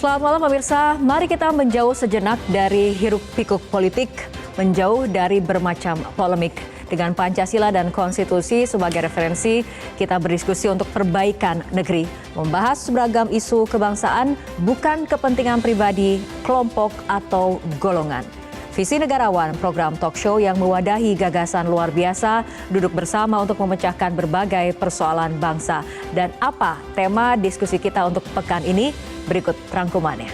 Selamat malam pemirsa, mari kita menjauh sejenak dari hiruk-pikuk politik, menjauh dari bermacam polemik. Dengan Pancasila dan Konstitusi sebagai referensi, kita berdiskusi untuk perbaikan negeri. Membahas beragam isu kebangsaan, bukan kepentingan pribadi, kelompok, atau golongan. Visi Negarawan, program talk show yang mewadahi gagasan luar biasa, duduk bersama untuk memecahkan berbagai persoalan bangsa. Dan apa tema diskusi kita untuk pekan ini? Berikut rangkumannya.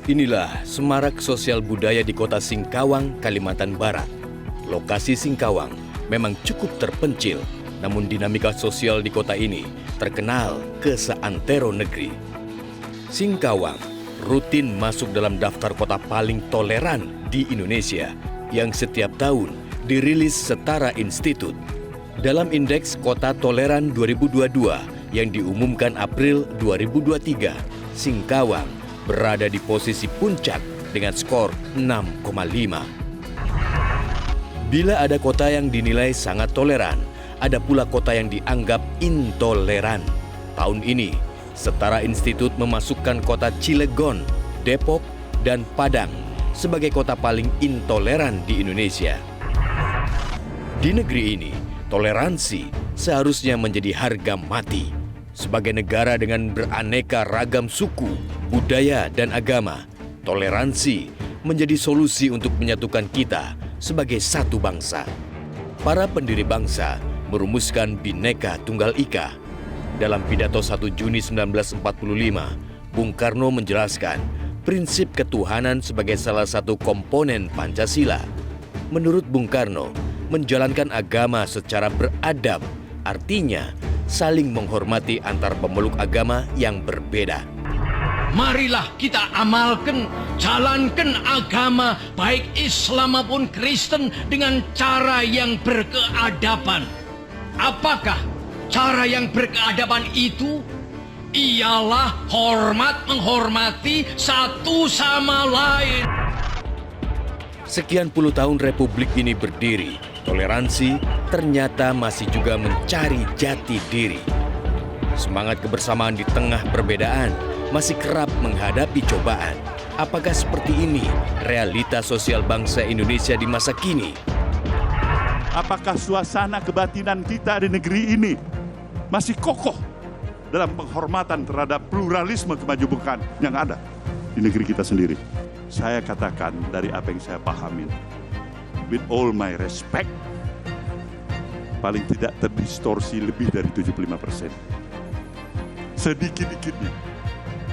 Inilah semarak sosial budaya di kota Singkawang, Kalimantan Barat. Lokasi Singkawang memang cukup terpencil, namun dinamika sosial di kota ini terkenal ke seantero negeri. Singkawang rutin masuk dalam daftar kota paling toleran di Indonesia yang setiap tahun dirilis Setara Institut. Dalam Indeks Kota Toleran 2022 yang diumumkan April 2023, Singkawang berada di posisi puncak dengan skor 6,5. Bila ada kota yang dinilai sangat toleran, ada pula kota yang dianggap intoleran. Tahun ini, Setara Institut memasukkan kota Cilegon, Depok, dan Padang sebagai kota paling intoleran di Indonesia. Di negeri ini, toleransi seharusnya menjadi harga mati. Sebagai negara dengan beraneka ragam suku, budaya, dan agama, toleransi menjadi solusi untuk menyatukan kita sebagai satu bangsa. Para pendiri bangsa merumuskan Bhinneka Tunggal Ika. Dalam pidato 1 Juni 1945, Bung Karno menjelaskan prinsip ketuhanan sebagai salah satu komponen Pancasila. Menurut Bung Karno, menjalankan agama secara beradab artinya saling menghormati antar pemeluk agama yang berbeda. Marilah kita amalkan, jalankan agama baik Islam maupun Kristen dengan cara yang berkeadaban. Apakah cara yang berkeadaban itu? Ialah hormat menghormati satu sama lain. Sekian puluh tahun Republik ini berdiri, toleransi ternyata masih juga mencari jati diri. Semangat kebersamaan di tengah perbedaan masih kerap menghadapi cobaan. Apakah seperti ini realitas sosial bangsa Indonesia di masa kini? Apakah suasana kebatinan kita di negeri ini masih kokoh dalam penghormatan terhadap pluralisme kemajemukan yang ada di negeri kita sendiri? Saya katakan dari apa yang saya pahamin, with all my respect, paling tidak terdistorsi lebih dari 75%. Sedikit-dikitnya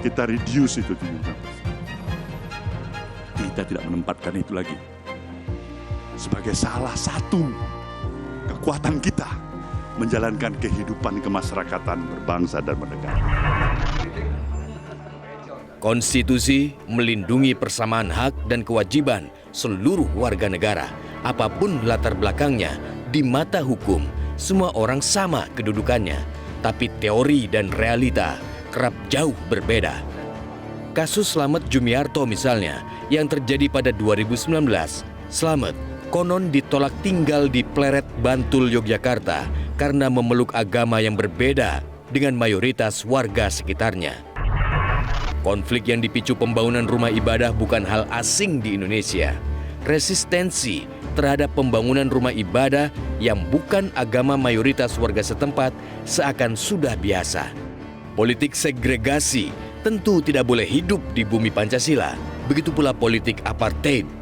kita reduce itu 75%. Kita tidak menempatkan itu lagi sebagai salah satu kekuatan kita menjalankan kehidupan kemasyarakatan berbangsa dan bernegara. Konstitusi melindungi persamaan hak dan kewajiban seluruh warga negara, apapun latar belakangnya. Di mata hukum, semua orang sama kedudukannya, tapi teori dan realita kerap jauh berbeda. Kasus Slamet Jumiarto misalnya, yang terjadi pada 2019, Slamet konon ditolak tinggal di Pleret, Bantul, Yogyakarta karena memeluk agama yang berbeda dengan mayoritas warga sekitarnya. Konflik yang dipicu pembangunan rumah ibadah bukan hal asing di Indonesia. Resistensi terhadap pembangunan rumah ibadah yang bukan agama mayoritas warga setempat seakan sudah biasa. Politik segregasi tentu tidak boleh hidup di bumi Pancasila. Begitu pula politik apartheid.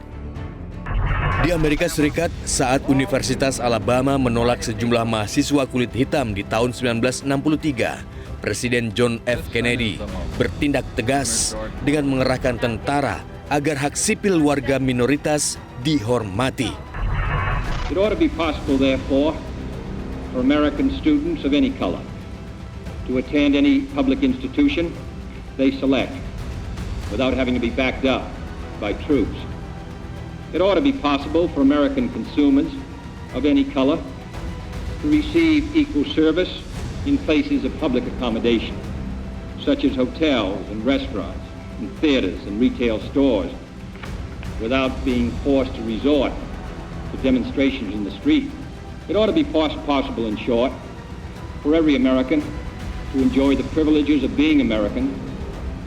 Di Amerika Serikat, saat Universitas Alabama menolak sejumlah mahasiswa kulit hitam di tahun 1963, Presiden John F. Kennedy bertindak tegas dengan mengerahkan tentara agar hak sipil warga minoritas dihormati. It ought to be possible, therefore, for American students of any color to attend any public institution they select without having to be backed up by troops. It ought to be possible for American consumers of any color to receive equal service in places of public accommodation, such as hotels and restaurants, and theaters and retail stores, without being forced to resort the demonstrations in the street. It ought to be possible, in short, for every American to enjoy the privileges of being American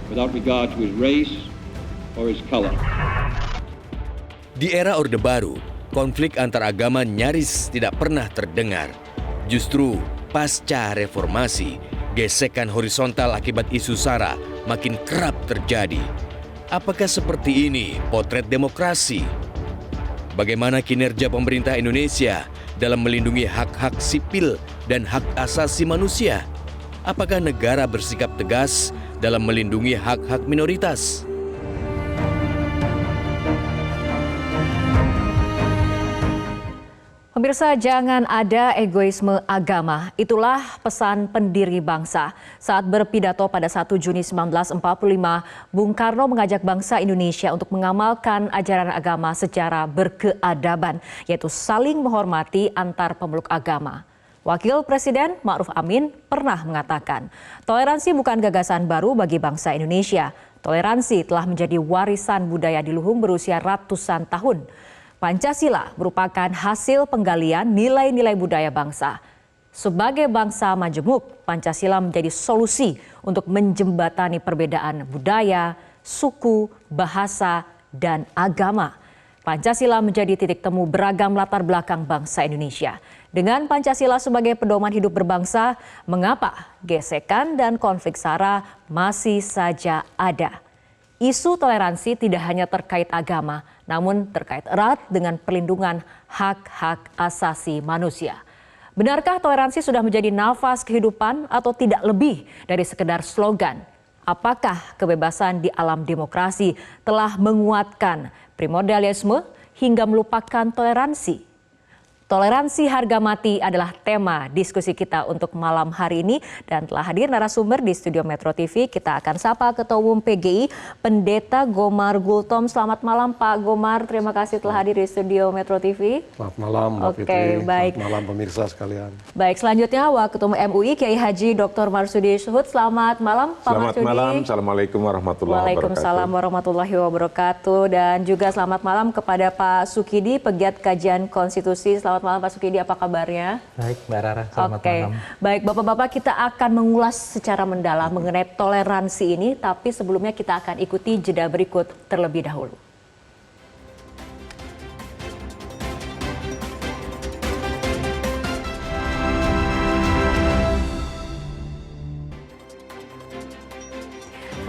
without regard to his race or his color. Di era Orde Baru, konflik antar agama nyaris tidak pernah terdengar. Justru pasca reformasi, gesekan horizontal akibat isu SARA makin kerap terjadi. Apakah seperti ini potret demokrasi? Bagaimana kinerja pemerintah Indonesia dalam melindungi hak-hak sipil dan hak asasi manusia? Apakah negara bersikap tegas dalam melindungi hak-hak minoritas? Pemirsa, jangan ada egoisme agama. Itulah pesan pendiri bangsa. Saat berpidato pada 1 Juni 1945, Bung Karno mengajak bangsa Indonesia untuk mengamalkan ajaran agama secara berkeadaban, yaitu saling menghormati antar pemeluk agama. Wakil Presiden Ma'ruf Amin pernah mengatakan, toleransi bukan gagasan baru bagi bangsa Indonesia. Toleransi telah menjadi warisan budaya di Luhung berusia ratusan tahun. Pancasila merupakan hasil penggalian nilai-nilai budaya bangsa. Sebagai bangsa majemuk, Pancasila menjadi solusi untuk menjembatani perbedaan budaya, suku, bahasa, dan agama. Pancasila menjadi titik temu beragam latar belakang bangsa Indonesia. Dengan Pancasila sebagai pedoman hidup berbangsa, mengapa gesekan dan konflik SARA masih saja ada? Isu toleransi tidak hanya terkait agama, namun terkait erat dengan perlindungan hak-hak asasi manusia. Benarkah toleransi sudah menjadi nafas kehidupan atau tidak lebih dari sekedar slogan? Apakah kebebasan di alam demokrasi telah menguatkan primordialisme hingga melupakan toleransi? Toleransi harga mati adalah tema diskusi kita untuk malam hari ini dan telah hadir narasumber di studio Metro TV. Kita akan sapa Ketua Umum PGI Pendeta Gomar Gultom. Selamat malam Pak Gomar, terima kasih telah hadir di studio Metro TV. Selamat malam Mbak Fitri, baik. Selamat malam pemirsa sekalian. Baik, selanjutnya Wakil Ketua MUI Kiai Haji Dr. Marsudi Suhud. Selamat malam Pak Selamat Marsudi. malam, Assalamualaikum warahmatullahi wabarakatuh. Waalaikumsalam warahmatullahi wabarakatuh. Dan juga selamat malam kepada Pak Sukidi, pegiat kajian konstitusi. Selamat malam Pak Sukidi, apa kabarnya? Baik Mbak Rara, selamat malam. Baik Bapak-Bapak, kita akan mengulas secara mendalam mengenai toleransi ini, tapi sebelumnya kita akan ikuti jeda berikut terlebih dahulu.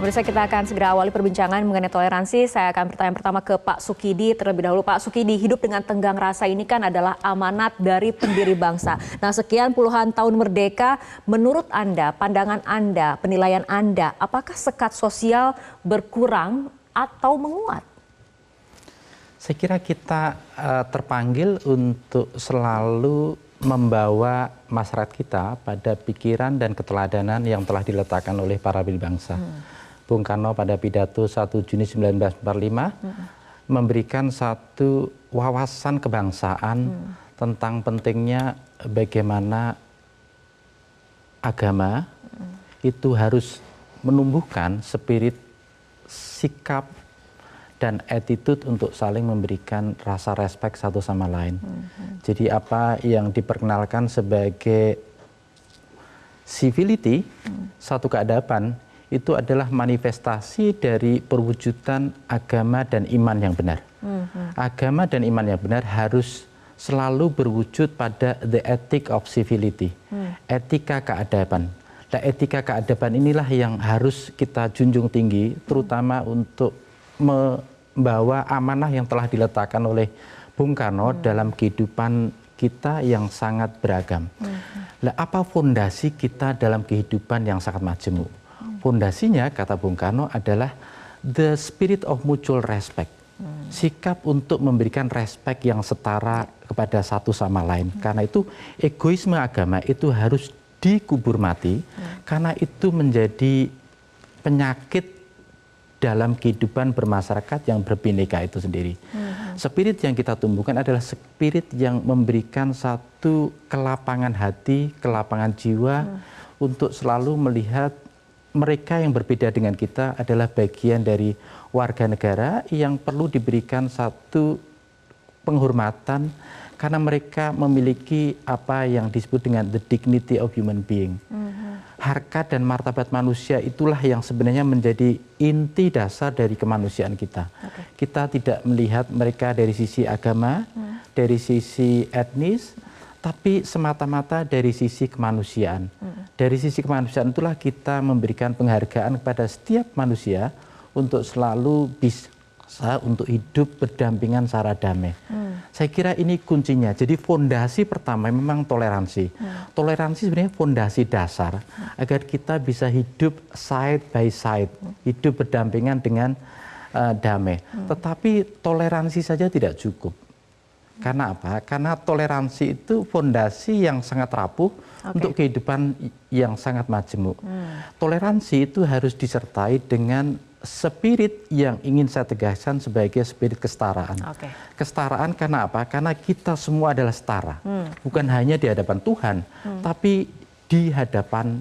Pemirsa, kita akan segera awali perbincangan mengenai toleransi. Saya akan pertanyaan pertama ke Pak Sukidi terlebih dahulu. Pak Sukidi, hidup dengan tenggang rasa ini kan adalah amanat dari pendiri bangsa. Nah, sekian puluhan tahun merdeka, menurut Anda, pandangan Anda, penilaian Anda, apakah sekat sosial berkurang atau menguat? Saya kira kita terpanggil untuk selalu membawa masyarakat kita pada pikiran dan keteladanan yang telah diletakkan oleh para pendiri bangsa. Bung Karno pada pidato 1 Juni 1945 memberikan satu wawasan kebangsaan tentang pentingnya bagaimana agama itu harus menumbuhkan spirit, sikap, dan attitude untuk saling memberikan rasa respek satu sama lain. Jadi apa yang diperkenalkan sebagai civility, satu keadaban, itu adalah manifestasi dari perwujudan agama dan iman yang benar. Agama dan iman yang benar harus selalu berwujud pada the ethic of civility, etika keadaban. Nah, etika keadaban inilah yang harus kita junjung tinggi, terutama untuk membawa amanah yang telah diletakkan oleh Bung Karno dalam kehidupan kita yang sangat beragam. Nah, apa fondasi kita dalam kehidupan yang sangat majemuk? Fondasinya, kata Bung Karno, adalah the spirit of mutual respect. Sikap untuk memberikan respek yang setara kepada satu sama lain. Karena itu egoisme agama itu harus dikubur mati, karena itu menjadi penyakit dalam kehidupan bermasyarakat yang berbineka itu sendiri. Spirit yang kita tumbuhkan adalah spirit yang memberikan satu kelapangan hati, kelapangan jiwa untuk selalu melihat mereka yang berbeda dengan kita adalah bagian dari warga negara yang perlu diberikan satu penghormatan karena mereka memiliki apa yang disebut dengan the dignity of human being. Harkat dan martabat manusia itulah yang sebenarnya menjadi inti dasar dari kemanusiaan kita. Kita tidak melihat mereka dari sisi agama, dari sisi etnis, tapi semata-mata dari sisi kemanusiaan. Dari sisi kemanusiaan itulah kita memberikan penghargaan kepada setiap manusia untuk selalu bisa untuk hidup berdampingan secara damai. Saya kira ini kuncinya. Jadi fondasi pertama memang toleransi. Toleransi sebenarnya fondasi dasar agar kita bisa hidup side by side, hidup berdampingan dengan damai. Tetapi toleransi saja tidak cukup. Karena apa? Karena toleransi itu fondasi yang sangat rapuh untuk kehidupan yang sangat majemuk. Toleransi itu harus disertai dengan spirit yang ingin saya tegaskan sebagai spirit kesetaraan. Kesetaraan karena apa? Karena kita semua adalah setara. Bukan hanya di hadapan Tuhan, tapi di hadapan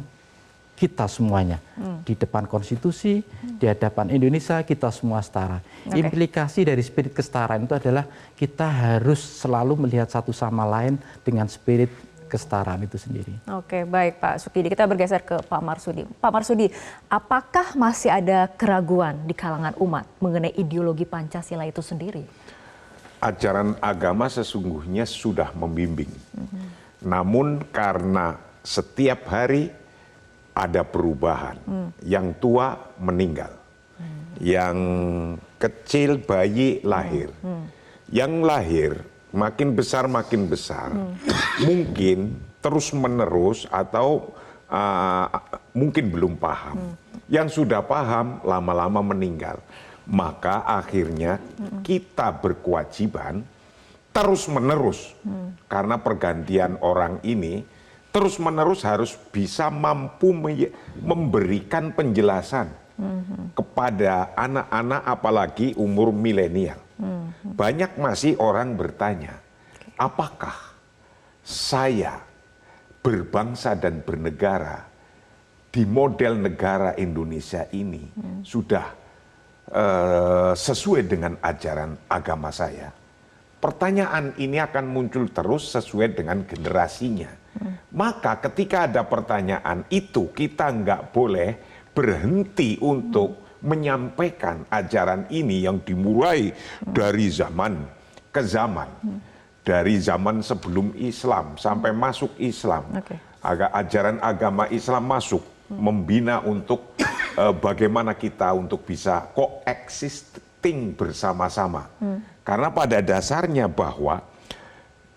kita semuanya. Di depan konstitusi, di hadapan Indonesia, kita semua setara. Implikasi dari spirit kesetaraan itu adalah kita harus selalu melihat satu sama lain dengan spirit kesetaraan itu sendiri. Oke, baik Pak Sukidi. Kita bergeser ke Pak Marsudi. Pak Marsudi, apakah masih ada keraguan di kalangan umat mengenai ideologi Pancasila itu sendiri? Ajaran agama sesungguhnya sudah membimbing. Namun karena setiap hari ada perubahan. Yang tua meninggal. Yang kecil bayi lahir. Yang lahir makin besar, mungkin terus-menerus atau mungkin belum paham. Yang sudah paham lama-lama meninggal. Maka akhirnya kita berkewajiban terus-menerus. Karena pergantian orang ini terus-menerus harus bisa mampu memberikan penjelasan kepada anak-anak apalagi umur milenial. Banyak masih orang bertanya, apakah saya berbangsa dan bernegara di model negara Indonesia ini sudah sesuai dengan ajaran agama saya? Pertanyaan ini akan muncul terus sesuai dengan generasinya. Maka ketika ada pertanyaan itu, kita nggak boleh berhenti untuk menyampaikan ajaran ini yang dimulai dari zaman ke zaman. Dari zaman sebelum Islam sampai masuk Islam. Ajaran agama Islam masuk, membina untuk bagaimana kita untuk bisa coexisting bersama-sama. Karena pada dasarnya bahwa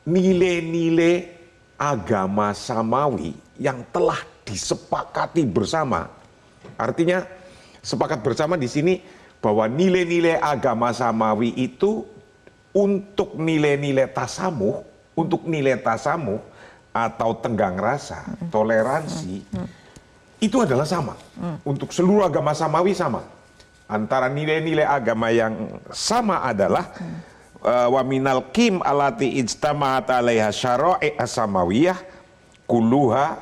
nilai-nilai agama samawi yang telah disepakati bersama, artinya sepakat bersama di sini bahwa nilai-nilai agama samawi itu untuk nilai-nilai tasamuh, atau tenggang rasa, toleransi, itu adalah sama. Untuk seluruh agama samawi sama. Antara nilai-nilai agama yang sama adalah wa minal qim alati ijtama'at 'alaiha syara'i as-samawiyah kulluha,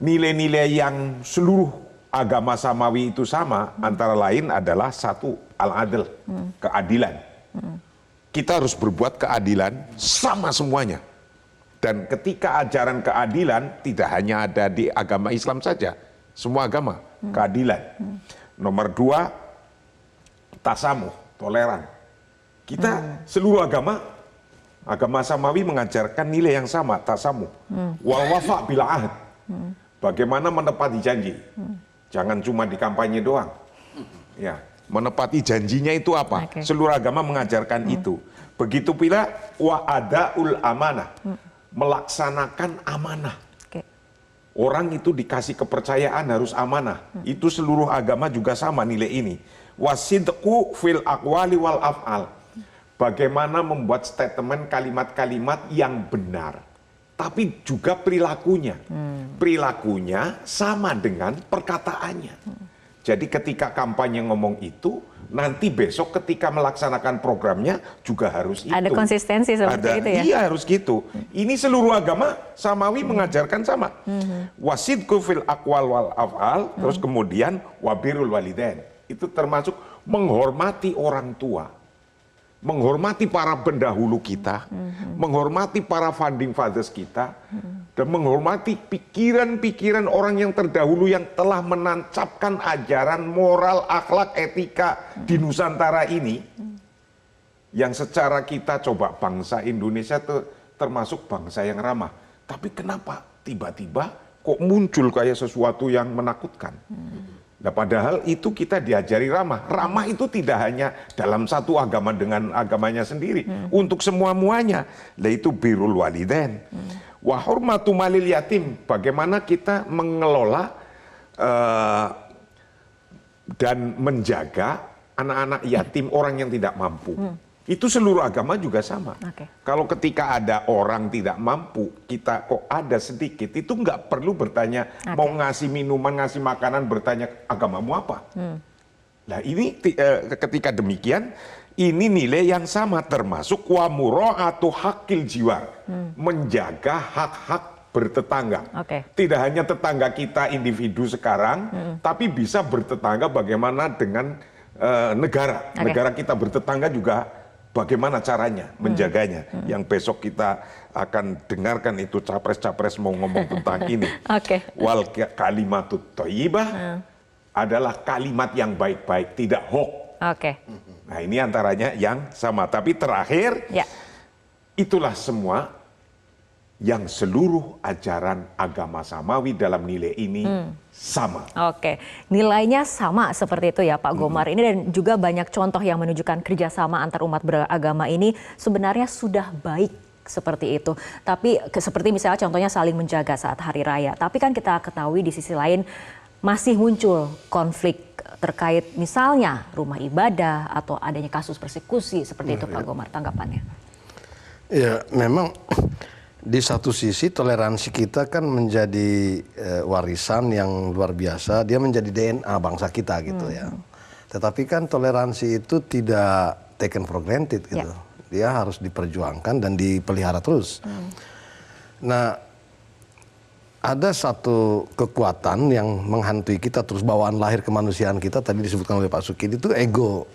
nilai-nilai yang seluruh agama samawi itu sama, antara lain adalah satu, al-adl, keadilan. Kita harus berbuat keadilan sama semuanya. Dan ketika ajaran keadilan tidak hanya ada di agama Islam saja, semua agama, keadilan. Nomor 2, tasamuh, toleran. Kita seluruh agama samawi mengajarkan nilai yang sama, tasamuh. Wal wafa' bil ahd. Bagaimana menepati janji. Jangan cuma di kampanye doang. Ya, menepati janjinya itu apa? Seluruh agama mengajarkan itu. Begitu pula wa adaul amanah. Melaksanakan amanah. Orang itu dikasih kepercayaan harus amanah. Itu seluruh agama juga sama nilai ini. Wasidqu fil aqwali wal af'al. Bagaimana membuat statement kalimat-kalimat yang benar. Tapi juga perilakunya. Perilakunya sama dengan perkataannya. Jadi ketika kampanye ngomong itu, nanti besok ketika melaksanakan programnya juga harus itu. Ada konsistensi seperti itu ya? Iya harus gitu. Ini seluruh agama samawi mengajarkan sama. Wasidqu fil aqwal wal af'al, terus kemudian wabirul walidain. Itu termasuk menghormati orang tua. menghormati para pendahulu kita, menghormati para founding fathers kita, dan menghormati pikiran-pikiran orang yang terdahulu yang telah menancapkan ajaran moral, akhlak, etika di Nusantara ini, yang secara kita coba bangsa Indonesia termasuk bangsa yang ramah. Tapi kenapa tiba-tiba kok muncul kayak sesuatu yang menakutkan? Nah, padahal itu kita diajari ramah. Ramah itu tidak hanya dalam satu agama dengan agamanya sendiri, untuk semua-muanya. Nah, itu birrul walidain. Wa hurmatu malil yatim, bagaimana kita mengelola dan menjaga anak-anak yatim, orang yang tidak mampu. Itu seluruh agama juga sama. Kalau ketika ada orang tidak mampu, kita kok ada sedikit, itu nggak perlu bertanya, mau ngasih minuman, ngasih makanan, bertanya agamamu apa. Nah ini ketika demikian, ini nilai yang sama, termasuk wa mura'atu haqqil jiwar, menjaga hak-hak bertetangga. Tidak hanya tetangga kita individu sekarang, tapi bisa bertetangga bagaimana dengan negara. Negara kita bertetangga juga bagaimana caranya menjaganya. Yang besok kita akan dengarkan itu capres-capres mau ngomong tentang ini. Wal kalimatut thayyibah adalah kalimat yang baik-baik, tidak hoax. Nah ini antaranya yang sama. Tapi terakhir, itulah semua yang seluruh ajaran agama samawi dalam nilai ini sama. Nilainya sama seperti itu ya Pak Gomar. Ini dan juga banyak contoh yang menunjukkan kerjasama antar umat beragama ini sebenarnya sudah baik seperti itu. Tapi seperti misalnya contohnya saling menjaga saat hari raya. Tapi kan kita ketahui di sisi lain masih muncul konflik terkait misalnya rumah ibadah atau adanya kasus persekusi seperti itu Pak Gomar, tanggapannya? Ya memang di satu sisi toleransi kita kan menjadi warisan yang luar biasa, dia menjadi DNA bangsa kita gitu ya. Tetapi kan toleransi itu tidak taken for granted gitu. Dia harus diperjuangkan dan dipelihara terus. Nah, ada satu kekuatan yang menghantui kita terus, bawaan lahir kemanusiaan kita tadi disebutkan oleh Pak Sukidi itu ego.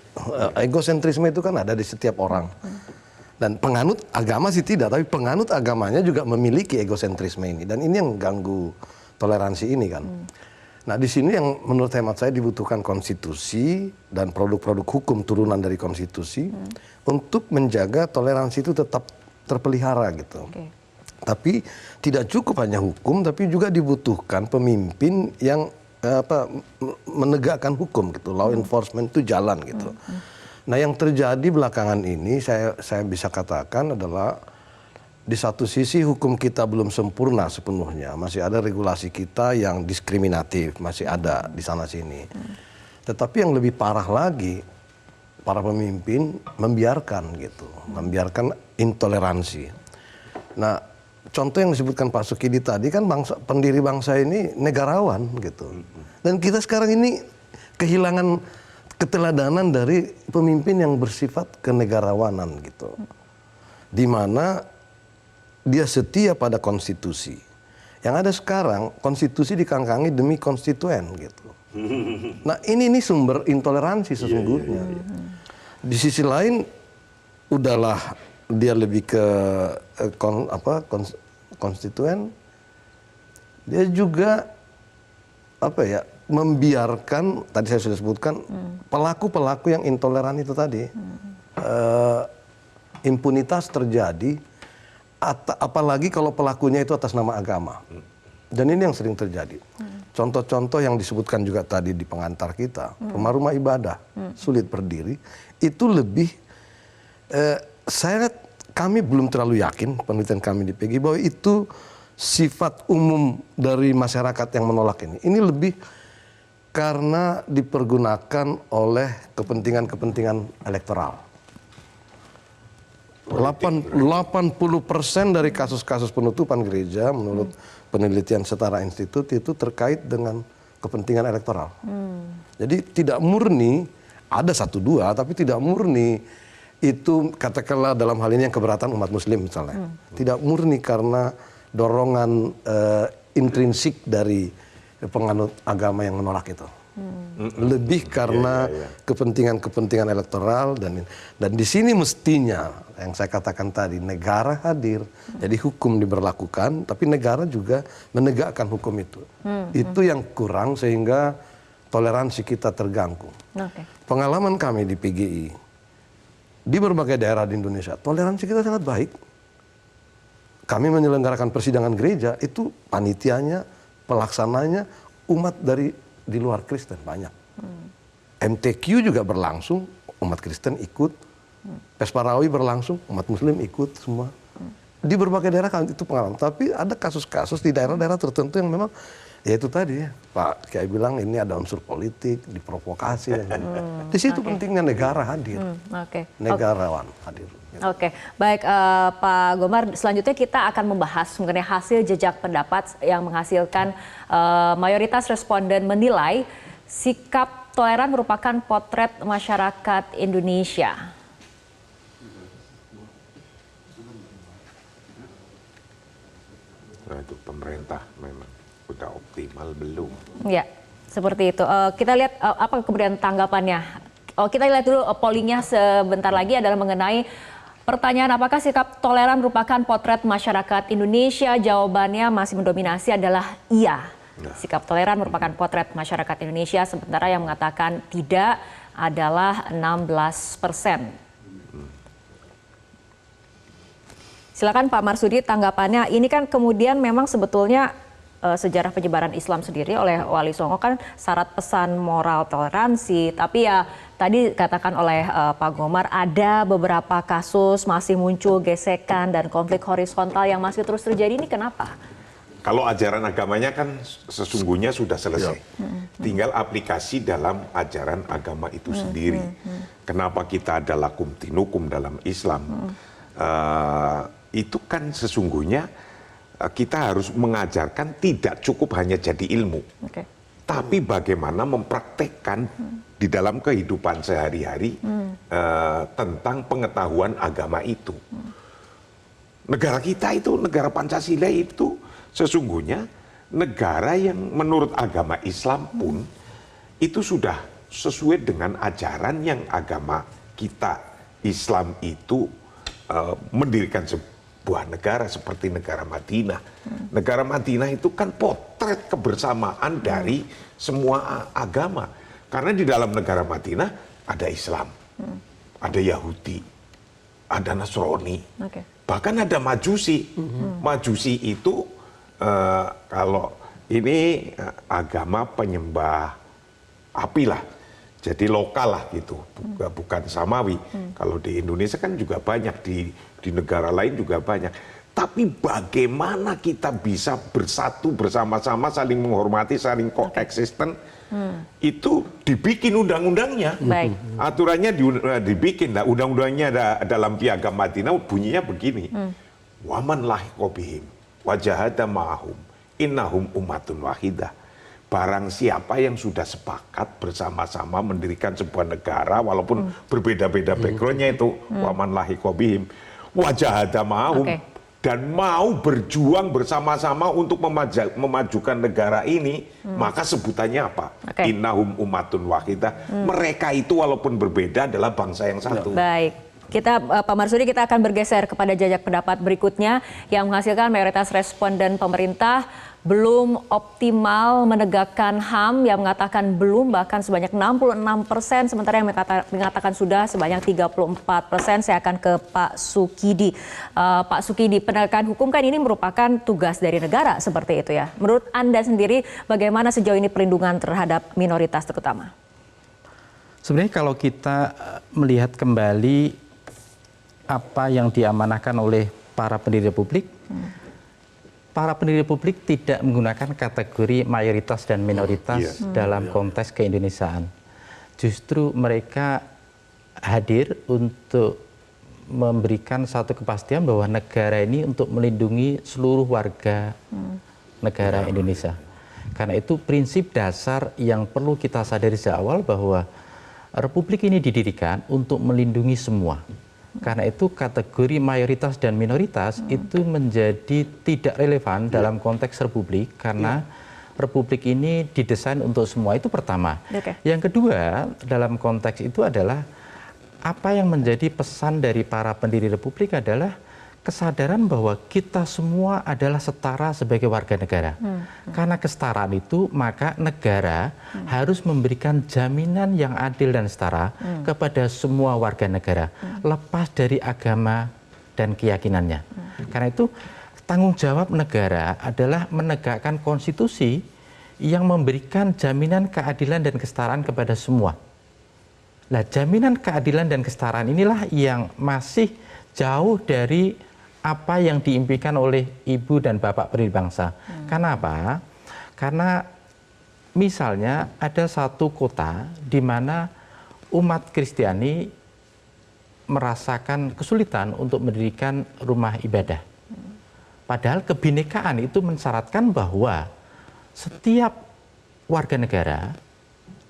Egosentrisme itu kan ada di setiap orang. Dan penganut agama sih tidak, tapi penganut agamanya juga memiliki egosentrisme ini. Dan ini yang ganggu toleransi ini kan. Nah di sini yang menurut hemat saya dibutuhkan konstitusi dan produk-produk hukum turunan dari konstitusi untuk menjaga toleransi itu tetap terpelihara gitu. Tapi tidak cukup hanya hukum, tapi juga dibutuhkan pemimpin yang menegakkan hukum gitu. Law enforcement itu jalan gitu. Nah yang terjadi belakangan ini saya bisa katakan adalah di satu sisi hukum kita belum sempurna sepenuhnya, masih ada regulasi kita yang diskriminatif, masih ada di sana sini. Tetapi yang lebih parah lagi, para pemimpin membiarkan gitu, membiarkan intoleransi. Nah contoh yang disebutkan Pak Sukidi tadi kan pendiri bangsa ini negarawan gitu, dan kita sekarang ini kehilangan keteladanan dari pemimpin yang bersifat kenegarawanan gitu, di mana dia setia pada konstitusi. Yang ada sekarang konstitusi dikangkangi demi konstituen gitu. Nah ini sumber intoleransi sesungguhnya. Di sisi lain, udahlah dia lebih ke konstituen, dia juga membiarkan, tadi saya sudah sebutkan, pelaku-pelaku yang intoleran itu tadi. Impunitas terjadi, apalagi kalau pelakunya itu atas nama agama. Dan ini yang sering terjadi. Contoh-contoh yang disebutkan juga tadi di pengantar kita, rumah-rumah ibadah, sulit berdiri, itu lebih, kami belum terlalu yakin, penelitian kami di PGI, bahwa itu sifat umum dari masyarakat yang menolak ini. Ini lebih karena dipergunakan oleh kepentingan-kepentingan elektoral. 80% dari kasus-kasus penutupan gereja menurut penelitian Setara Institut itu terkait dengan kepentingan elektoral. Jadi tidak murni, ada 1-2, tapi tidak murni itu katakanlah dalam hal ini yang keberatan umat muslim misalnya. Tidak murni karena dorongan intrinsik dari penganut agama yang menolak itu. Lebih karena kepentingan-kepentingan elektoral dan di sini mestinya yang saya katakan tadi negara hadir, jadi hukum diberlakukan, tapi negara juga menegakkan hukum itu. Itu yang kurang sehingga toleransi kita terganggu. Pengalaman kami di PGI di berbagai daerah di Indonesia, toleransi kita sangat baik. Kami menyelenggarakan persidangan gereja itu panitianya, pelaksananya umat di luar Kristen banyak. MTQ juga berlangsung, umat Kristen ikut. Pesparawi berlangsung, umat Muslim ikut semua. Di berbagai daerah kan itu pengalaman. Tapi ada kasus-kasus di daerah-daerah tertentu yang memang, ya itu tadi ya, Pak Kiai bilang ini ada unsur politik, diprovokasi. Di situ pentingnya negara hadir. Negarawan hadir. Oke, baik Pak Gomar, selanjutnya kita akan membahas mengenai hasil jejak pendapat yang menghasilkan mayoritas responden menilai sikap toleran merupakan potret masyarakat Indonesia. Nah itu pemerintah memang udah optimal belum? Ya, seperti itu. Kita lihat apa kemudian tanggapannya. Kita lihat dulu pollingnya sebentar lagi adalah mengenai pertanyaan apakah sikap toleran merupakan potret masyarakat Indonesia. Jawabannya masih mendominasi adalah iya. Sikap toleran merupakan potret masyarakat Indonesia, sementara yang mengatakan tidak adalah 16%. Silakan Pak Marsudi tanggapannya. Ini kan kemudian memang sebetulnya sejarah penyebaran Islam sendiri oleh Wali Songo kan syarat pesan moral toleransi. Tapi ya tadi katakan oleh Pak Gomar ada beberapa kasus masih muncul gesekan dan konflik horizontal yang masih terus terjadi. Ini kenapa? Kalau ajaran agamanya kan sesungguhnya sudah selesai. Tinggal aplikasi dalam ajaran agama itu sendiri. Kenapa kita ada lakum tinukum dalam Islam? Itu kan sesungguhnya kita harus mengajarkan tidak cukup hanya jadi ilmu, tapi bagaimana mempraktekkan di dalam kehidupan sehari-hari tentang pengetahuan agama itu. Negara kita itu, negara Pancasila itu sesungguhnya negara yang menurut agama Islam pun itu sudah sesuai dengan ajaran yang agama kita Islam itu mendirikan sebuah negara seperti negara Madinah. Negara Madinah itu kan potret kebersamaan dari semua agama. Karena di dalam negara Madinah ada Islam, ada Yahudi, ada Nasrani, bahkan ada Majusi. Majusi itu kalau ini agama penyembah api lah. Jadi lokal lah gitu, bukan samawi. Kalau di Indonesia kan juga banyak, di negara lain juga banyak. Tapi bagaimana kita bisa bersatu bersama-sama, saling menghormati, saling koeksisten, itu dibikin undang-undangnya. Aturannya dibikin, nah, undang-undangnya dalam Piagam Madinah bunyinya begini. Waman lahiqobihim wajahada ma'ahum innahum umatun wahidah. Barang siapa yang sudah sepakat bersama-sama mendirikan sebuah negara walaupun berbeda-beda backgroundnya itu waman lahiqobihim wajahada ma'ahum dan mau berjuang bersama-sama untuk memajukan negara ini, maka sebutannya apa? Innahum umatun wahidah. Mereka itu walaupun berbeda adalah bangsa yang satu. Baik. Pak Marsudi, kita akan bergeser kepada jajak pendapat berikutnya yang menghasilkan mayoritas responden pemerintah belum optimal menegakkan HAM, yang mengatakan belum bahkan sebanyak 66%, sementara yang mengatakan sudah sebanyak 34%. Saya akan ke Pak Sukidi. Pak Sukidi, penegakan hukum kan ini merupakan tugas dari negara seperti itu ya. Menurut Anda sendiri bagaimana sejauh ini perlindungan terhadap minoritas terutama? Sebenarnya kalau kita melihat kembali apa yang diamanahkan oleh para pendiri republik, para pendiri republik tidak menggunakan kategori mayoritas dan minoritas dalam konteks keindonesiaan. Justru mereka hadir untuk memberikan satu kepastian bahwa negara ini untuk melindungi seluruh warga negara Indonesia. Karena itu prinsip dasar yang perlu kita sadari sejak awal bahwa republik ini didirikan untuk melindungi semua. Karena itu kategori mayoritas dan minoritas itu menjadi tidak relevan dalam konteks republik karena Republik ini didesain untuk semua, itu pertama. Yang kedua, dalam konteks itu adalah apa yang menjadi pesan dari para pendiri Republik adalah kesadaran bahwa kita semua adalah setara sebagai warga negara. Karena kesetaraan itu, maka negara harus memberikan jaminan yang adil dan setara kepada semua warga negara, lepas dari agama dan keyakinannya. Karena itu, tanggung jawab negara adalah menegakkan konstitusi yang memberikan jaminan keadilan dan kesetaraan kepada semua. Nah, jaminan keadilan dan kesetaraan inilah yang masih jauh dari apa yang diimpikan oleh ibu dan bapak pendiri bangsa. Karena apa? Karena misalnya ada satu kota di mana umat Kristiani merasakan kesulitan untuk mendirikan rumah ibadah. Padahal kebinekaan itu mensyaratkan bahwa setiap warga negara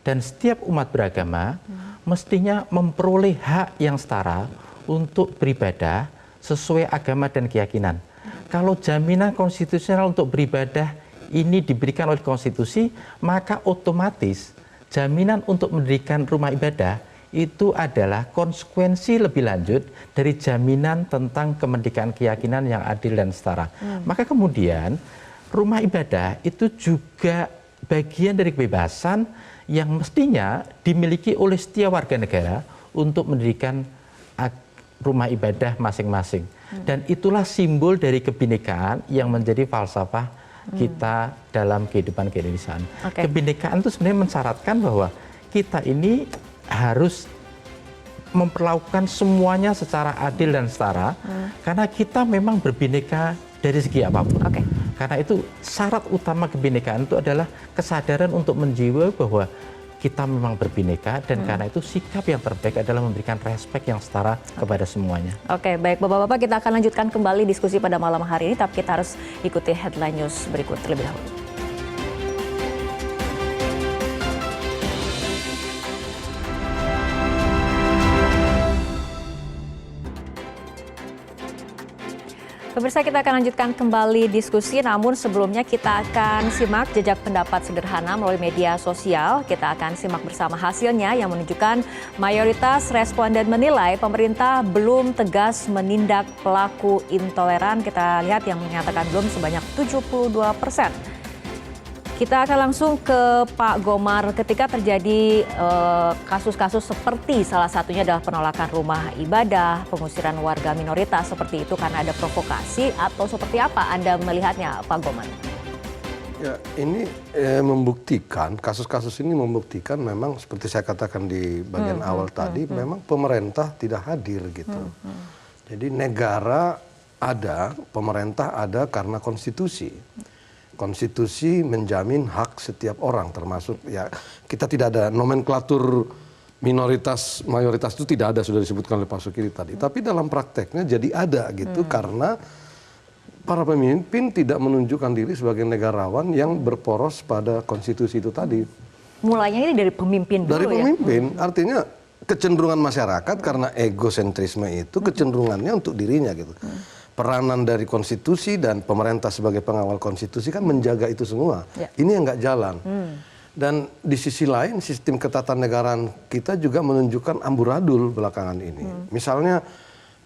dan setiap umat beragama mestinya memperoleh hak yang setara untuk beribadah sesuai agama dan keyakinan. Kalau jaminan konstitusional untuk beribadah ini diberikan oleh konstitusi, maka otomatis jaminan untuk mendirikan rumah ibadah itu adalah konsekuensi lebih lanjut dari jaminan tentang kemerdekaan keyakinan yang adil dan setara. Maka kemudian rumah ibadah itu juga bagian dari kebebasan yang mestinya dimiliki oleh setiap warga negara untuk mendirikan rumah ibadah masing-masing. Dan itulah simbol dari kebinekaan yang menjadi falsafah kita dalam kehidupan keindonesiaan. Kebinekaan itu sebenarnya mensyaratkan bahwa kita ini harus memperlakukan semuanya secara adil dan setara, karena kita memang berbineka dari segi apapun. Karena itu syarat utama kebinekaan itu adalah kesadaran untuk menjiwa bahwa kita memang berbineka, dan karena itu sikap yang terbaik adalah memberikan respek yang setara kepada semuanya. Baik Bapak-Bapak, kita akan lanjutkan kembali diskusi pada malam hari ini, tapi kita harus ikuti headline news berikut terlebih dahulu. Pemirsa, kita akan lanjutkan kembali diskusi, namun sebelumnya kita akan simak jejak pendapat sederhana melalui media sosial. Kita akan simak bersama hasilnya yang menunjukkan mayoritas responden menilai pemerintah belum tegas menindak pelaku intoleran. Kita lihat yang menyatakan belum sebanyak 72%. Kita akan langsung ke Pak Gomar. Ketika terjadi kasus-kasus seperti salah satunya adalah penolakan rumah ibadah, pengusiran warga minoritas seperti itu karena ada provokasi, atau seperti apa Anda melihatnya, Pak Gomar? Ya, ini membuktikan, kasus-kasus ini membuktikan memang seperti saya katakan di bagian awal tadi, memang pemerintah tidak hadir gitu. Jadi negara ada, pemerintah ada karena konstitusi. Konstitusi menjamin hak setiap orang, termasuk ya kita tidak ada nomenklatur minoritas mayoritas, itu tidak ada, sudah disebutkan oleh Pak Sukiri tadi. Tapi dalam prakteknya jadi ada gitu, karena para pemimpin tidak menunjukkan diri sebagai negarawan yang berporos pada konstitusi itu tadi. Mulainya ini dari pemimpin dulu. Dari pemimpin, artinya kecenderungan masyarakat karena egosentrisme itu kecenderungannya untuk dirinya gitu. Peranan dari konstitusi dan pemerintah sebagai pengawal konstitusi kan menjaga itu semua. Ini yang nggak jalan. Dan di sisi lain sistem ketatanegaraan kita juga menunjukkan amburadul belakangan ini. Misalnya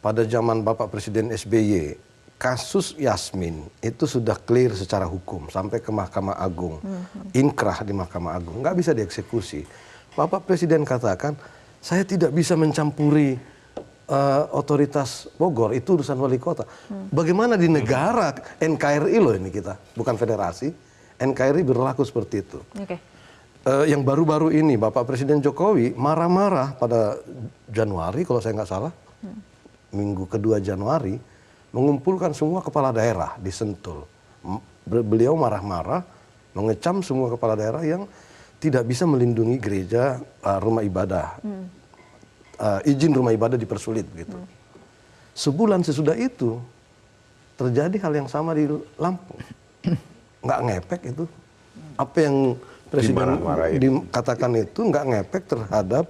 pada zaman Bapak Presiden SBY, kasus Yasmin itu sudah clear secara hukum sampai ke Mahkamah Agung. Inkrah di Mahkamah Agung, nggak bisa dieksekusi. Bapak Presiden katakan, saya tidak bisa mencampuri otoritas Bogor, itu urusan wali kota. Bagaimana di negara NKRI loh ini kita, bukan federasi, NKRI berlaku seperti itu. Yang baru-baru ini Bapak Presiden Jokowi marah-marah pada Januari kalau saya nggak salah, minggu kedua Januari, mengumpulkan semua kepala daerah di Sentul. Beliau marah-marah, mengecam semua kepala daerah yang tidak bisa melindungi gereja, rumah ibadah. Izin rumah ibadah dipersulit gitu. Sebulan sesudah itu terjadi hal yang sama di Lampung. Nggak ngepek itu. Apa yang Presiden dikatakan itu nggak ngepek terhadap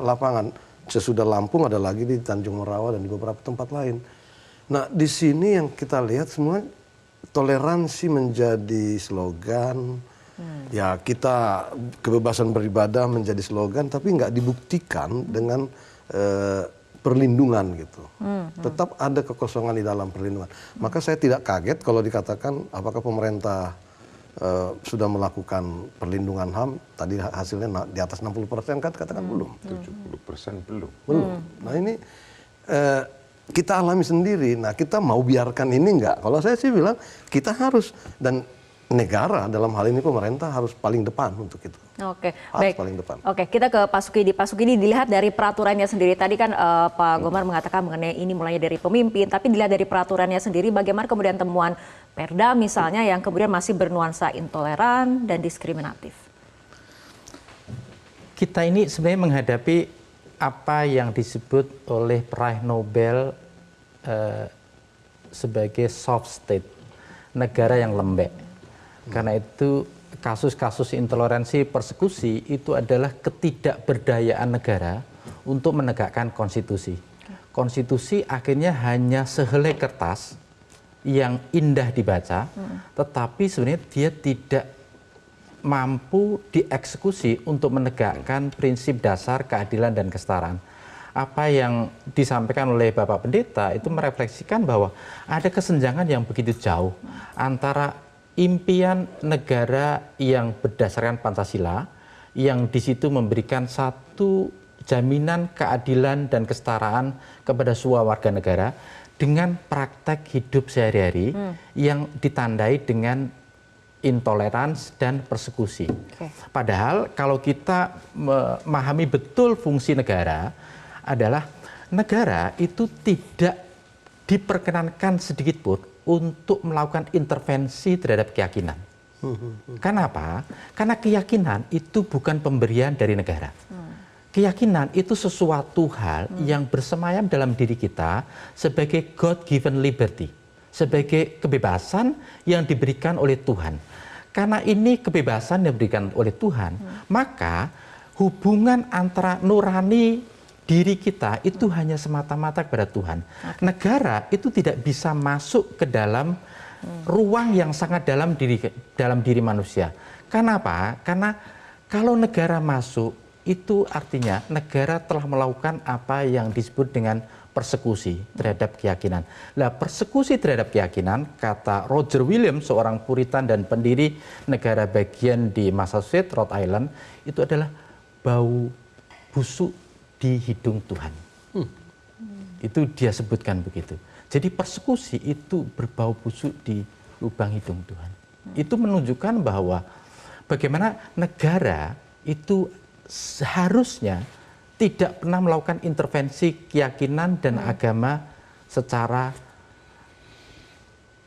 lapangan. Sesudah Lampung ada lagi di Tanjung Merawa dan di beberapa tempat lain. Nah di sini yang kita lihat semua toleransi menjadi slogan, ya kita kebebasan beribadah menjadi slogan, tapi nggak dibuktikan dengan perlindungan gitu. Tetap ada kekosongan di dalam perlindungan. Maka saya tidak kaget kalau dikatakan apakah pemerintah sudah melakukan perlindungan HAM, tadi hasilnya di atas 60% kan katakan belum. 70% belum. Belum. Nah ini kita alami sendiri. Nah kita mau biarkan ini enggak? Kalau saya sih bilang kita harus, dan negara dalam hal ini pemerintah harus paling depan untuk itu. Oke, Harus baik. paling depan. Oke, kita ke Pak Sukidi. Pak Sukidi, dilihat dari peraturannya sendiri. Tadi kan Pak Gomar mengatakan mengenai ini mulainya dari pemimpin, tapi dilihat dari peraturannya sendiri, bagaimana kemudian temuan Perda misalnya yang kemudian masih bernuansa intoleran dan diskriminatif? Kita ini sebenarnya menghadapi apa yang disebut oleh peraih Nobel sebagai soft state, negara yang lembek. Karena itu kasus-kasus intoleransi, persekusi itu adalah ketidakberdayaan negara untuk menegakkan konstitusi. Konstitusi akhirnya hanya sehelai kertas yang indah dibaca, tetapi sebenarnya dia tidak mampu dieksekusi untuk menegakkan prinsip dasar keadilan dan kesetaraan. Apa yang disampaikan oleh Bapak Pendeta itu merefleksikan bahwa ada kesenjangan yang begitu jauh antara impian negara yang berdasarkan Pancasila, yang di situ memberikan satu jaminan keadilan dan kesetaraan kepada semua warga negara, dengan praktek hidup sehari-hari yang ditandai dengan intoleransi dan persekusi. Padahal kalau kita memahami betul fungsi negara adalah negara itu tidak diperkenankan sedikit pun untuk melakukan intervensi terhadap keyakinan. Kenapa? Karena keyakinan itu bukan pemberian dari negara. Keyakinan itu sesuatu hal yang bersemayam dalam diri kita sebagai God-given liberty, sebagai kebebasan yang diberikan oleh Tuhan. Karena ini kebebasan yang diberikan oleh Tuhan, maka hubungan antara nurani diri kita itu hanya semata-mata kepada Tuhan. Negara itu tidak bisa masuk ke dalam ruang yang sangat dalam diri manusia. Kenapa? Karena kalau negara masuk, itu artinya negara telah melakukan apa yang disebut dengan persekusi terhadap keyakinan. Nah, persekusi terhadap keyakinan, kata Roger Williams, seorang Puritan dan pendiri negara bagian di Massachusetts, Rhode Island, itu adalah bau busuk di hidung Tuhan. Itu dia sebutkan begitu. Jadi persekusi itu berbau busuk di lubang hidung Tuhan. Itu menunjukkan bahwa bagaimana negara itu seharusnya tidak pernah melakukan intervensi keyakinan dan agama secara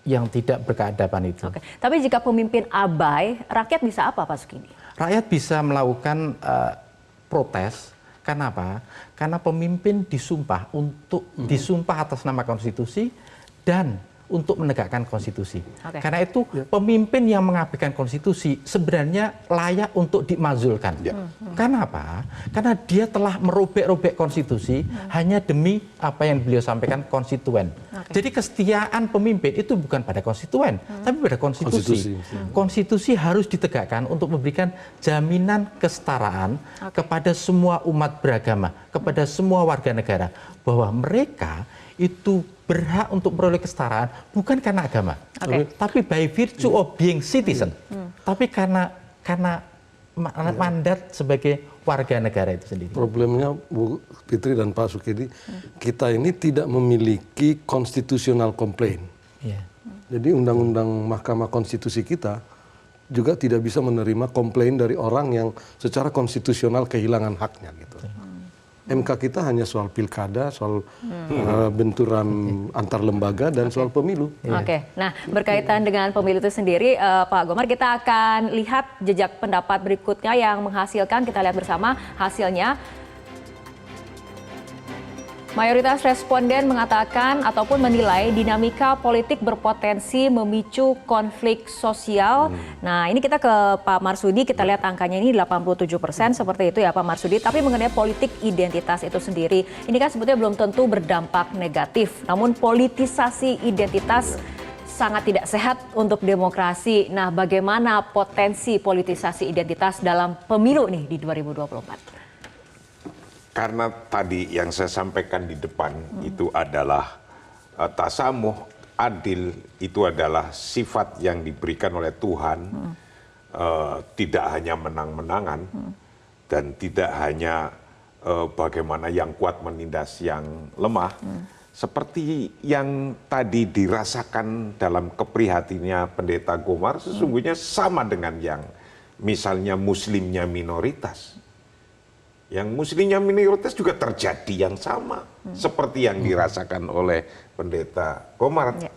yang tidak berkeadaban itu. Oke. Tapi jika pemimpin abai, rakyat bisa apa, Pak Sukidi? Rakyat bisa melakukan protes. Kenapa? Karena pemimpin disumpah untuk disumpah atas nama konstitusi dan untuk menegakkan konstitusi. Karena itu pemimpin yang mengabaikan konstitusi sebenarnya layak untuk dimazulkan. Kenapa? Karena dia telah merobek-robek konstitusi hanya demi apa yang beliau sampaikan konstituen. Jadi kesetiaan pemimpin itu bukan pada konstituen, tapi pada konstitusi. Konstitusi harus ditegakkan untuk memberikan jaminan kesetaraan kepada semua umat beragama, kepada semua warga negara, bahwa mereka itu berhak untuk memperoleh kesetaraan bukan karena agama, tapi by virtue of being citizen, tapi karena mandat sebagai warga negara itu sendiri. Problemnya Bu Fitri dan Pak Sukidi, kita ini tidak memiliki constitutional complaint. Jadi undang-undang Mahkamah Konstitusi kita juga tidak bisa menerima komplain dari orang yang secara konstitusional kehilangan haknya gitu. MK kita hanya soal pilkada, soal benturan antar lembaga dan soal pemilu. Nah berkaitan dengan pemilu itu sendiri, Pak Gomar, kita akan lihat jejak pendapat berikutnya yang menghasilkan, kita lihat bersama hasilnya. Mayoritas responden mengatakan ataupun menilai dinamika politik berpotensi memicu konflik sosial. Nah, ini kita ke Pak Marsudi, kita lihat angkanya ini 87% seperti itu ya Pak Marsudi. Tapi mengenai politik identitas itu sendiri, ini kan sebetulnya belum tentu berdampak negatif. Namun politisasi identitas sangat tidak sehat untuk demokrasi. Nah, bagaimana potensi politisasi identitas dalam pemilu nih di 2024? Karena tadi yang saya sampaikan di depan itu adalah tasamuh, adil, itu adalah sifat yang diberikan oleh Tuhan, tidak hanya menang-menangan, dan tidak hanya bagaimana yang kuat menindas yang lemah, seperti yang tadi dirasakan dalam keprihatinnya Pendeta Gomar, sesungguhnya sama dengan yang misalnya muslimnya minoritas. Yang muslimnya minoritas juga terjadi yang sama, seperti yang dirasakan oleh Pendeta Gomar. Ya.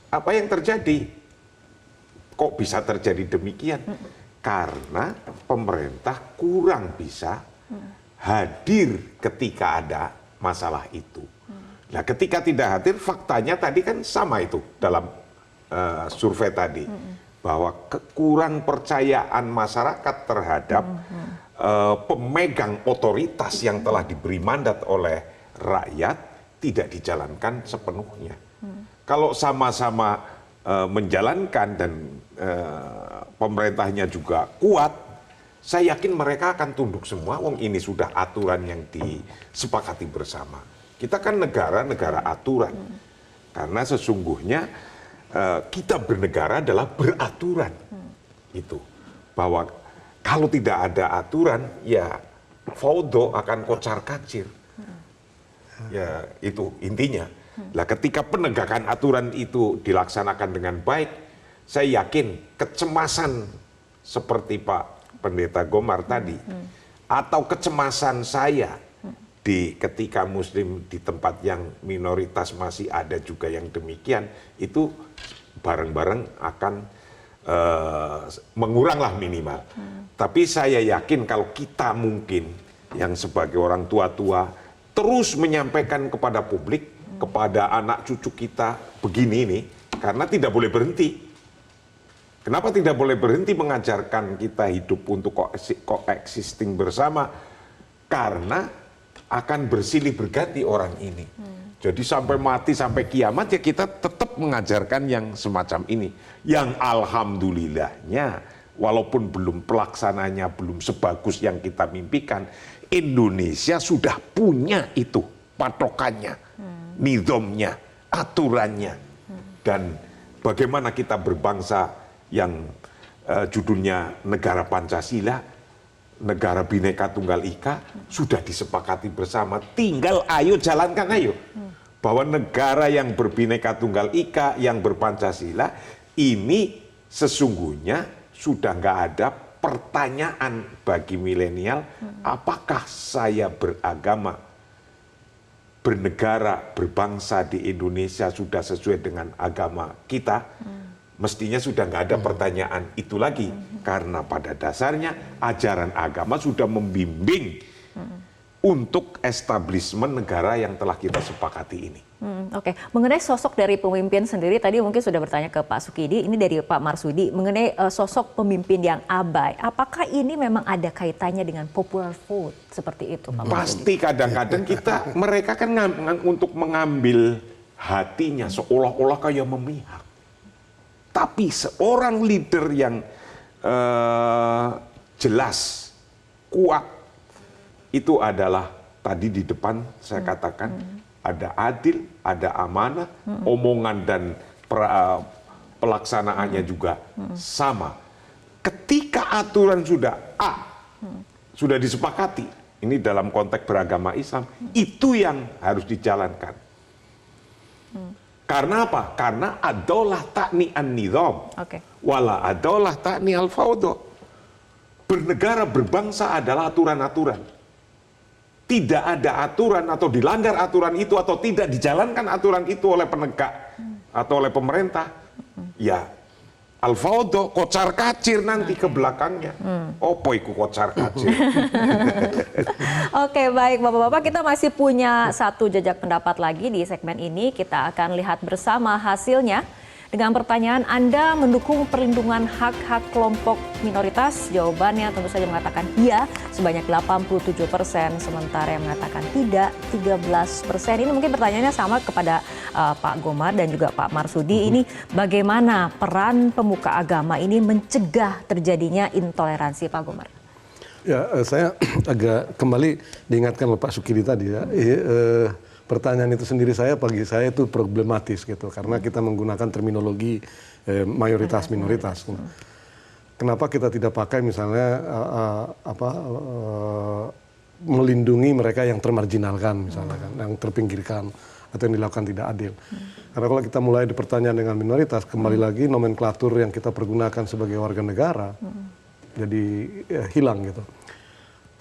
Apa yang terjadi? Kok bisa terjadi demikian? Karena pemerintah kurang bisa hadir ketika ada masalah itu. Nah, ketika tidak hadir, faktanya tadi kan sama itu dalam survei tadi, bahwa kurang percayaan masyarakat terhadap pemegang otoritas yang telah diberi mandat oleh rakyat tidak dijalankan sepenuhnya. Kalau sama-sama menjalankan dan pemerintahnya juga kuat, saya yakin mereka akan tunduk semua. Wong ini sudah aturan yang disepakati bersama. Kita kan negara aturan. Karena sesungguhnya kita bernegara adalah beraturan. Itu. Bahwa kalau tidak ada aturan, ya faudo akan kocar-kacir. Ya itu intinya. Nah, ketika penegakan aturan itu dilaksanakan dengan baik, saya yakin kecemasan seperti Pak Pendeta Gomar tadi, atau kecemasan saya ketika muslim di tempat yang minoritas masih ada juga yang demikian, itu bareng-bareng akan menguranglah minimal. Tapi saya yakin kalau kita mungkin yang sebagai orang tua-tua terus menyampaikan kepada publik, kepada anak cucu kita begini ini, karena tidak boleh berhenti. Kenapa tidak boleh berhenti mengajarkan kita hidup untuk coexisting bersama? Karena akan bersilih berganti orang ini. Jadi sampai mati, sampai kiamat ya kita tetap mengajarkan yang semacam ini. Yang alhamdulillahnya, walaupun belum pelaksananya, belum sebagus yang kita mimpikan, Indonesia sudah punya itu patokannya, nizamnya, aturannya. Dan bagaimana kita berbangsa yang judulnya negara Pancasila, negara Bhinneka Tunggal Ika, sudah disepakati bersama. Tinggal ayo jalankan ayo. Bahwa negara yang berbhinneka Tunggal Ika, yang berpancasila, ini sesungguhnya sudah nggak ada pertanyaan bagi milenial, apakah saya beragama, bernegara, berbangsa di Indonesia sudah sesuai dengan agama kita? Mestinya sudah nggak ada pertanyaan itu lagi, karena pada dasarnya ajaran agama sudah membimbing untuk establishment negara yang telah kita sepakati ini. Oke. Mengenai sosok dari pemimpin sendiri, tadi mungkin sudah bertanya ke Pak Sukidi, ini dari Pak Marsudi, mengenai sosok pemimpin yang abai, apakah ini memang ada kaitannya dengan popular vote seperti itu, Pak Marsudi? Pasti kadang-kadang mereka kan untuk mengambil hatinya seolah-olah kayak memihak. Tapi seorang leader yang jelas, kuat, itu adalah tadi di depan saya katakan ada adil, ada amanah, omongan dan pelaksanaannya juga sama. Ketika aturan sudah sudah disepakati, ini dalam konteks beragama Islam, itu yang harus dijalankan. Karena apa? Karena adolah takni an-nizam, wala adolah takni al-fawdo. Bernegara, berbangsa adalah aturan-aturan. Tidak ada aturan atau dilanggar aturan itu atau tidak dijalankan aturan itu oleh penegak atau oleh pemerintah, ya al-fawdo, kocar kacir nanti ke belakangnya. Opo iku kocar kacir. Oke, baik Bapak-Bapak, kita masih punya satu jejak pendapat lagi di segmen ini. Kita akan lihat bersama hasilnya Dengan pertanyaan, Anda mendukung perlindungan hak-hak kelompok minoritas? Jawabannya tentu saja mengatakan iya sebanyak 87%, sementara yang mengatakan tidak 13%. Ini mungkin pertanyaannya sama kepada Pak Gomar dan juga Pak Marsudi. Ini bagaimana peran pemuka agama ini mencegah terjadinya intoleransi, Pak Gomar? Ya, saya agak kembali diingatkan oleh Pak Sukidi tadi ya. Pertanyaan itu sendiri bagi saya itu problematis gitu, karena kita menggunakan terminologi mayoritas minoritas. Kenapa kita tidak pakai misalnya melindungi mereka yang termarginalkan misalnya kan, yang terpinggirkan atau yang dilakukan tidak adil. Karena kalau kita mulai di pertanyaan dengan minoritas, kembali lagi nomenklatur yang kita pergunakan sebagai warga negara jadi hilang gitu.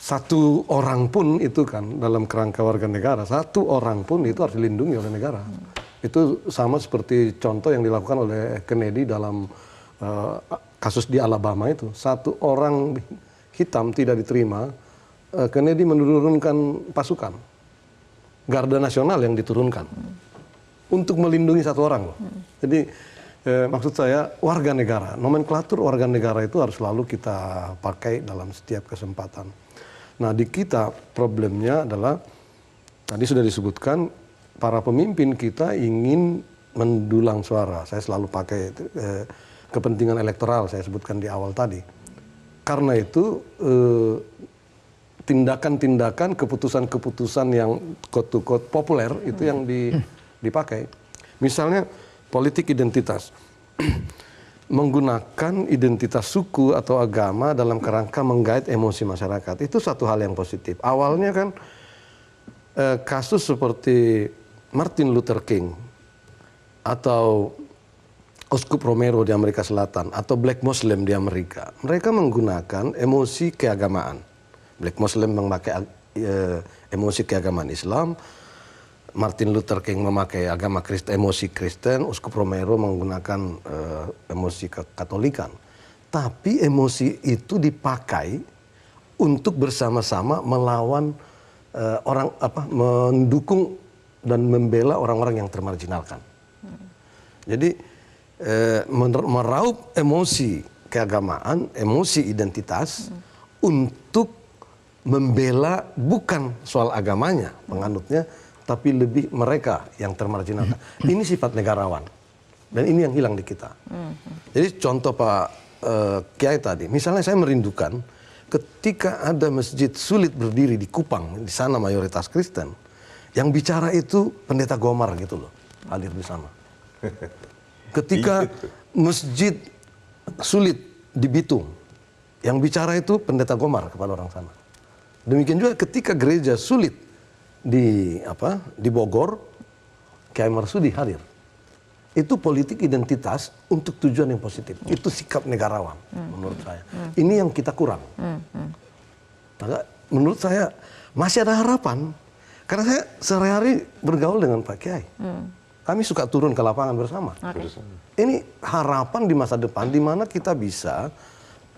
Satu orang pun itu kan dalam kerangka warga negara, satu orang pun itu harus dilindungi oleh negara. Itu sama seperti contoh yang dilakukan oleh Kennedy dalam kasus di Alabama itu. Satu orang hitam tidak diterima, Kennedy menurunkan pasukan. Garda Nasional yang diturunkan untuk melindungi satu orang. Jadi maksud saya warga negara, nomenklatur warga negara itu harus selalu kita pakai dalam setiap kesempatan. Nah di kita problemnya adalah tadi sudah disebutkan para pemimpin kita ingin mendulang suara. Saya selalu pakai kepentingan elektoral, saya sebutkan di awal tadi. Karena itu tindakan-tindakan, keputusan-keputusan yang quote to quote populer itu yang dipakai. Misalnya politik identitas. Menggunakan identitas suku atau agama dalam kerangka menggait emosi masyarakat. Itu satu hal yang positif. Awalnya kan kasus seperti Martin Luther King atau Uskup Romero di Amerika Selatan atau Black Muslim di Amerika. Mereka menggunakan emosi keagamaan. Black Muslim memakai emosi keagamaan Islam, Martin Luther King memakai agama Kristen, emosi Kristen, Uskup Romero menggunakan emosi Katolikan. Tapi emosi itu dipakai untuk bersama-sama melawan mendukung dan membela orang-orang yang termarginalkan. Jadi meraup emosi keagamaan, emosi identitas untuk membela bukan soal agamanya, penganutnya, tapi lebih mereka yang termarginalkan. Ini sifat negarawan. Dan ini yang hilang di kita. Jadi contoh Pak Kiai tadi, misalnya saya merindukan ketika ada masjid sulit berdiri di Kupang, di sana mayoritas Kristen, yang bicara itu Pendeta Gomar gitu loh, hadir di sana. Ketika masjid sulit di Bitung, yang bicara itu Pendeta Gomar kepada orang sana. Demikian juga ketika gereja sulit di Bogor, Kiai Marsudi hadir. Itu politik identitas untuk tujuan yang positif. Itu sikap negarawan menurut saya. Ini yang kita kurang. Maka menurut saya masih ada harapan. Karena saya sehari-hari bergaul dengan Pak Kiai. Kami suka turun ke lapangan bersama. Ini harapan di masa depan di mana kita bisa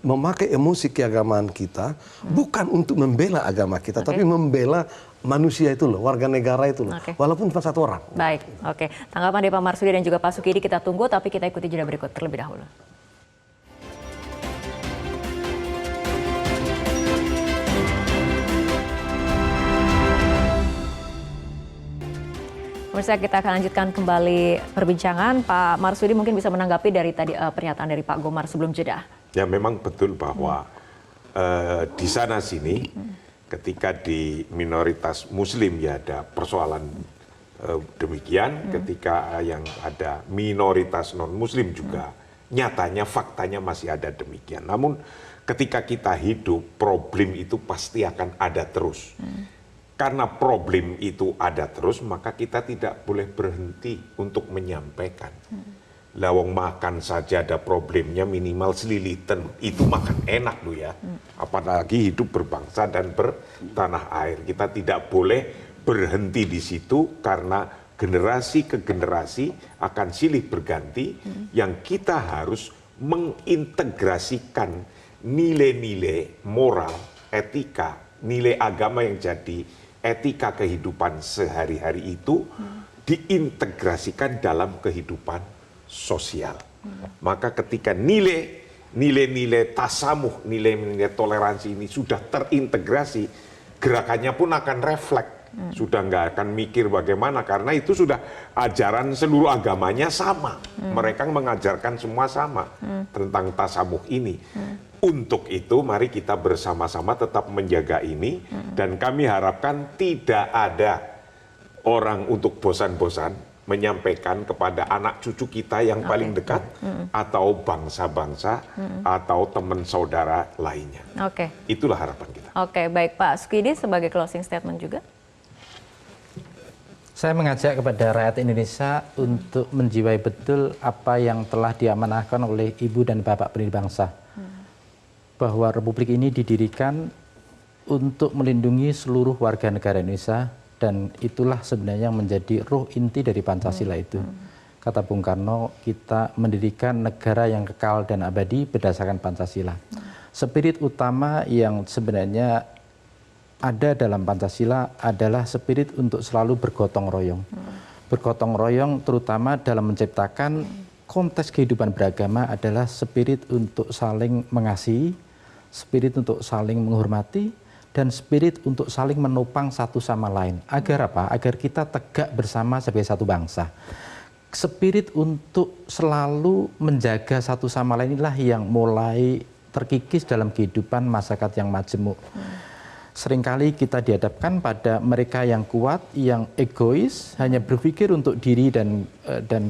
memakai emosi keagamaan kita bukan untuk membela agama kita, tapi membela manusia itu loh, warga negara itu loh, walaupun cuma satu orang. Baik, oke. Tanggapan dari Pak Marsudi dan juga Pak Sukidi kita tunggu, tapi kita ikuti jeda berikut terlebih dahulu. Pemirsa, kita akan lanjutkan kembali perbincangan. Pak Marsudi mungkin bisa menanggapi dari tadi pernyataan dari Pak Gomar sebelum jeda. Ya memang betul bahwa di sana sini ketika di minoritas Muslim ya ada persoalan demikian, ketika yang ada minoritas non-Muslim juga nyatanya faktanya masih ada demikian. Namun ketika kita hidup problem itu pasti akan ada terus. Karena problem itu ada terus maka kita tidak boleh berhenti untuk menyampaikan. Lawang makan saja ada problemnya minimal selilitan, itu makan enak loh ya. Apalagi hidup berbangsa dan bertanah air. Kita tidak boleh berhenti di situ karena generasi ke generasi akan silih berganti yang kita harus mengintegrasikan nilai-nilai moral, etika, nilai agama yang jadi etika kehidupan sehari-hari itu diintegrasikan dalam kehidupan sosial. Maka ketika nilai-nilai tasamuh, nilai-nilai toleransi ini sudah terintegrasi, gerakannya pun akan refleks. Sudah nggak akan mikir bagaimana, karena itu sudah ajaran seluruh agamanya sama. Mereka mengajarkan semua sama tentang tasamuh ini. Untuk itu mari kita bersama-sama tetap menjaga ini, dan kami harapkan tidak ada orang untuk bosan-bosan menyampaikan kepada anak cucu kita yang paling dekat atau bangsa-bangsa atau teman saudara lainnya. Itulah harapan kita. Baik Pak Sukidi sebagai closing statement juga. Saya mengajak kepada rakyat Indonesia untuk menjiwai betul apa yang telah diamanahkan oleh Ibu dan Bapak pendiri bangsa. Bahwa Republik ini didirikan untuk melindungi seluruh warga negara Indonesia, dan itulah sebenarnya yang menjadi ruh inti dari Pancasila itu. Kata Bung Karno, kita mendirikan negara yang kekal dan abadi berdasarkan Pancasila. Spirit utama yang sebenarnya ada dalam Pancasila adalah spirit untuk selalu bergotong royong. Bergotong royong terutama dalam menciptakan konteks kehidupan beragama adalah spirit untuk saling mengasihi, spirit untuk saling menghormati, dan spirit untuk saling menopang satu sama lain. Agar apa? Agar kita tegak bersama sebagai satu bangsa. Spirit untuk selalu menjaga satu sama lain inilah yang mulai terkikis dalam kehidupan masyarakat yang majemuk. Seringkali kita dihadapkan pada mereka yang kuat, yang egois, hanya berpikir untuk diri dan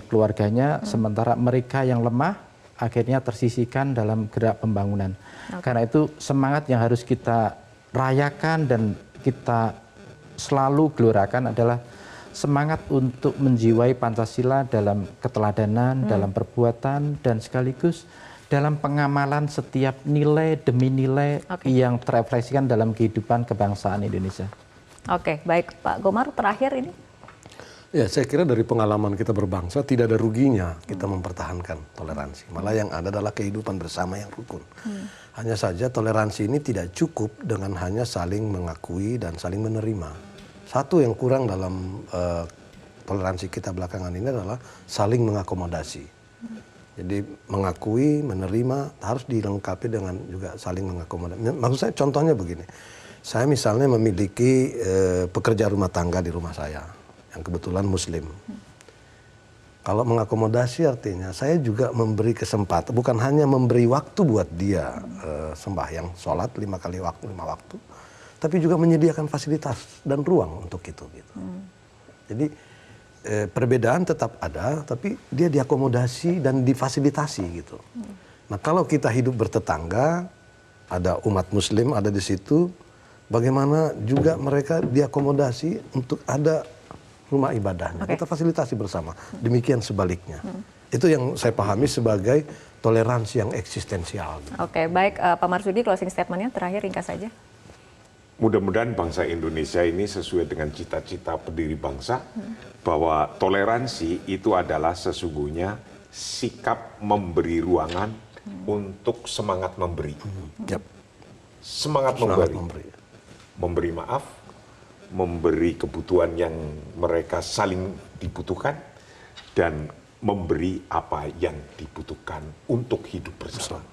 keluarganya, sementara mereka yang lemah akhirnya tersisihkan dalam gerak pembangunan. Karena itu semangat yang harus kita rayakan dan kita selalu gelorakan adalah semangat untuk menjiwai Pancasila dalam keteladanan, dalam perbuatan, dan sekaligus dalam pengamalan setiap nilai demi nilai yang terefleksikan dalam kehidupan kebangsaan Indonesia. Baik Pak Gomar, terakhir ini. Ya, saya kira dari pengalaman kita berbangsa tidak ada ruginya kita mempertahankan toleransi. Malah yang ada adalah kehidupan bersama yang rukun. Hanya saja toleransi ini tidak cukup dengan hanya saling mengakui dan saling menerima. Satu yang kurang dalam toleransi kita belakangan ini adalah saling mengakomodasi. Jadi mengakui, menerima harus dilengkapi dengan juga saling mengakomodasi. Maksud saya contohnya begini, saya misalnya memiliki pekerja rumah tangga di rumah saya yang kebetulan Muslim. Kalau mengakomodasi artinya saya juga memberi kesempatan, bukan hanya memberi waktu buat dia sembahyang, sholat 5 waktu, tapi juga menyediakan fasilitas dan ruang untuk itu. Gitu. Jadi perbedaan tetap ada, tapi dia diakomodasi dan difasilitasi gitu. Nah, kalau kita hidup bertetangga, ada umat Muslim ada di situ, bagaimana juga mereka diakomodasi untuk ada rumah ibadahnya. Kita fasilitasi bersama. Demikian sebaliknya. Itu yang saya pahami sebagai toleransi yang eksistensial. Baik Pak Marsudi, closing statementnya terakhir ringkas saja. Mudah-mudahan bangsa Indonesia ini sesuai dengan cita-cita pendiri bangsa, bahwa toleransi itu adalah sesungguhnya sikap memberi ruangan untuk semangat memberi. Semangat memberi. Memberi maaf, memberi kebutuhan yang mereka saling dibutuhkan, dan memberi apa yang dibutuhkan untuk hidup bersama.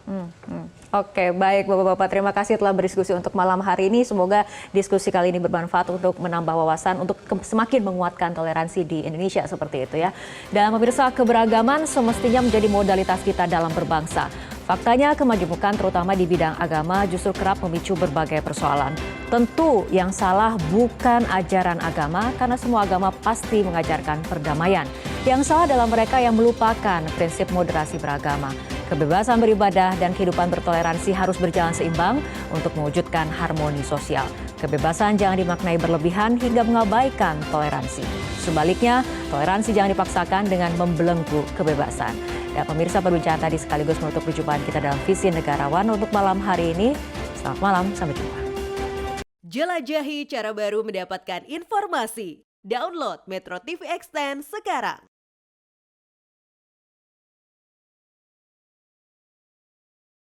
Baik Bapak-Bapak, terima kasih telah berdiskusi untuk malam hari ini. Semoga diskusi kali ini bermanfaat untuk menambah wawasan, untuk semakin menguatkan toleransi di Indonesia seperti itu ya. Dan pemirsa, keberagaman semestinya menjadi modalitas kita dalam berbangsa. Faktanya kemajemukan terutama di bidang agama justru kerap memicu berbagai persoalan. Tentu yang salah bukan ajaran agama, karena semua agama pasti mengajarkan perdamaian. Yang salah adalah mereka yang melupakan prinsip moderasi beragama. Kebebasan beribadah dan kehidupan bertoleransi harus berjalan seimbang untuk mewujudkan harmoni sosial. Kebebasan jangan dimaknai berlebihan hingga mengabaikan toleransi. Sebaliknya, toleransi jangan dipaksakan dengan membelenggu kebebasan. Dan pemirsa, perbincangan tadi sekaligus menutup perjumpaan kita dalam Visi Negarawan untuk malam hari ini. Selamat malam, sampai jumpa. Jelajahi cara baru mendapatkan informasi. Download Metro TV Extend sekarang.